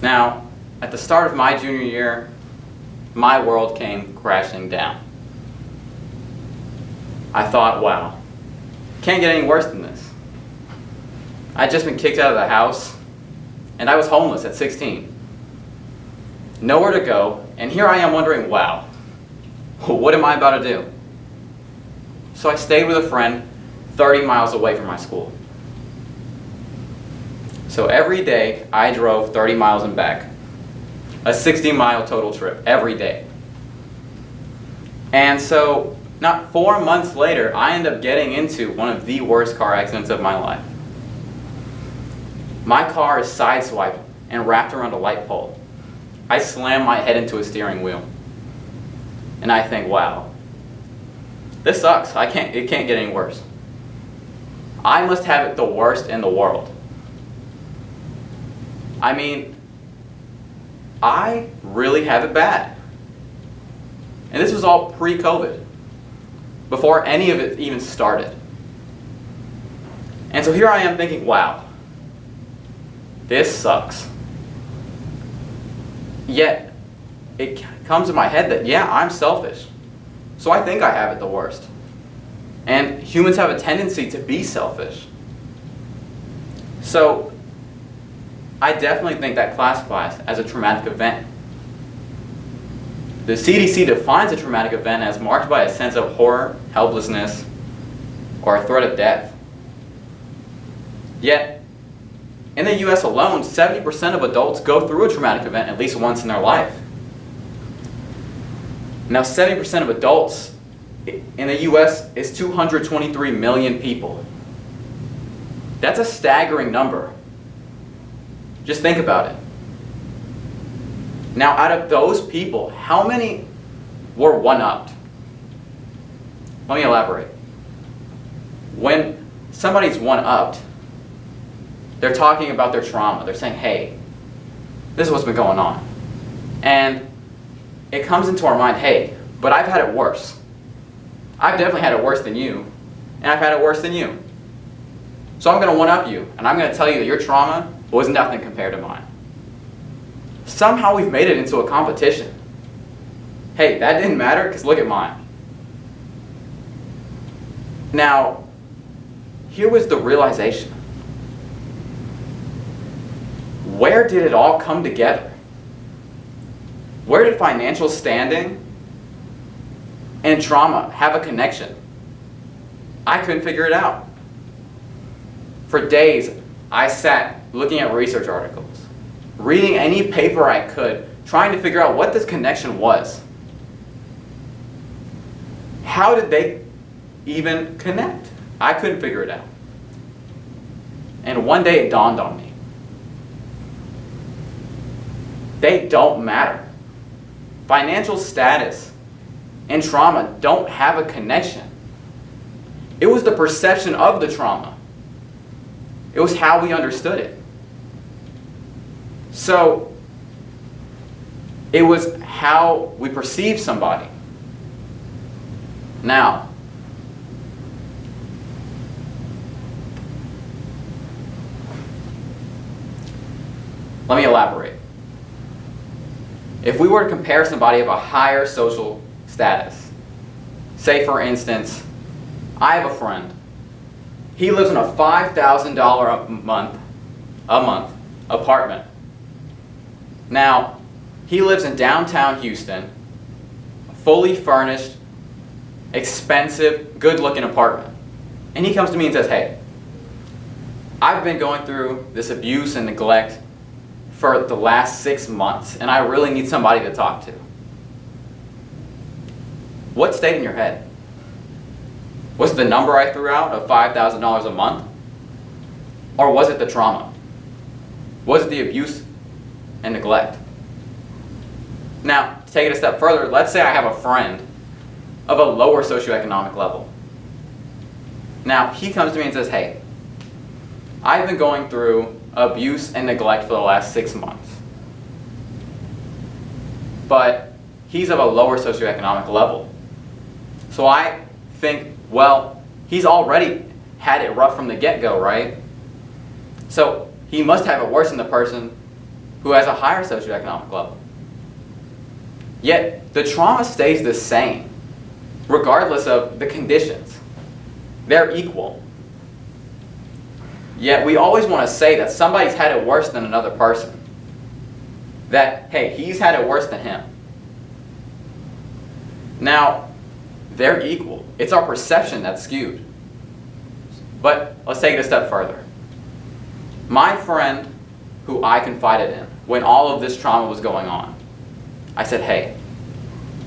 Now, at the start of my junior year, my world came crashing down. I thought, wow, can't get any worse than this. I'd just been kicked out of the house, and I was homeless at 16. Nowhere to go, and here I am wondering, wow, what am I about to do? So I stayed with a friend 30 miles away from my school. So every day I drove 30 miles and back. A 60-mile total trip every day. And so not 4 months later, I ended up getting into one of the worst car accidents of my life. My car is sideswiped and wrapped around a light pole. I slammed my head into a steering wheel. And I think, wow, this sucks. It can't get any worse. I must have it the worst in the world. I mean, I really have it bad. And this was all pre-COVID, before any of it even started. And so here I am thinking, wow, this sucks. Yet, it comes to my head that, yeah, I'm selfish. So I think I have it the worst. And humans have a tendency to be selfish. So I definitely think that classifies as a traumatic event. The CDC defines a traumatic event as marked by a sense of horror, helplessness, or a threat of death. Yet, in the US alone, 70% of adults go through a traumatic event at least once in their life. Now, 70% of adults in the US is 223 million people. That's a staggering number. Just think about it. Now, out of those people, how many were one-upped? Let me elaborate. When somebody's one-upped, they're talking about their trauma. They're saying, hey, this is what's been going on. And it comes into our mind, hey, but I've had it worse. I've definitely had it worse than you, and I've had it worse than you. So I'm going to one-up you, and I'm going to tell you that your trauma was nothing compared to mine. Somehow we've made it into a competition. Hey, that didn't matter because look at mine. Now, here was the realization. Where did it all come together? Where did financial standing and trauma have a connection? I couldn't figure it out. For days, I sat looking at research articles, reading any paper I could, trying to figure out what this connection was. How did they even connect? I couldn't figure it out. And one day it dawned on me. They don't matter. Financial status and trauma don't have a connection. It was the perception of the trauma. It was how we understood it. So, it was how we perceived somebody. Now, let me elaborate. If we were to compare somebody of a higher social status, say for instance, I have a friend. He lives in a $5,000 a month apartment. Now, he lives in downtown Houston, a fully furnished, expensive, good-looking apartment. And he comes to me and says, hey, I've been going through this abuse and neglect for the last 6 months, and I really need somebody to talk to. What stayed in your head? Was it the number I threw out of $5,000 a month? Or was it the trauma? Was it the abuse and neglect? Now, to take it a step further, let's say I have a friend of a lower socioeconomic level. Now, he comes to me and says, hey, I've been going through abuse and neglect for the last 6 months. But he's of a lower socioeconomic level. So I think, well, he's already had it rough from the get-go, right? So he must have it worse than the person who has a higher socioeconomic level. Yet the trauma stays the same, regardless of the conditions. They're equal. Yet we always want to say that somebody's had it worse than another person. That, hey, he's had it worse than him. Now, they're equal. It's our perception that's skewed. But let's take it a step further. My friend, who I confided in when all of this trauma was going on, I said, hey,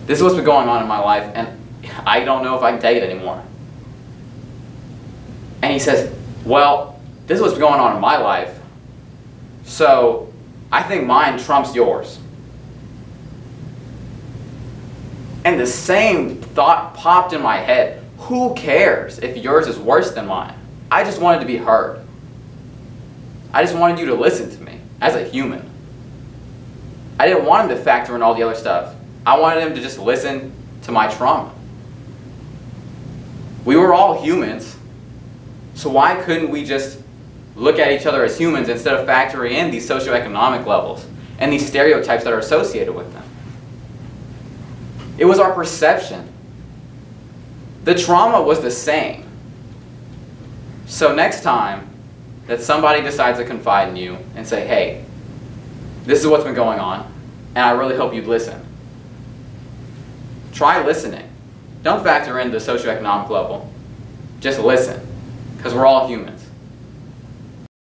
this is what's been going on in my life, and I don't know if I can take it anymore. And he says, well, this is what's been going on in my life, so I think mine trumps yours. And the same thought popped in my head. Who cares if yours is worse than mine? I just wanted to be heard. I just wanted you to listen to me as a human. I didn't want him to factor in all the other stuff. I wanted him to just listen to my trauma. We were all humans, so why couldn't we just look at each other as humans instead of factoring in these socioeconomic levels and these stereotypes that are associated with them? It was our perception. The trauma was the same. So next time that somebody decides to confide in you and say, hey, this is what's been going on, and I really hope you'd listen. Try listening. Don't factor in the socioeconomic level. Just listen, because we're all humans.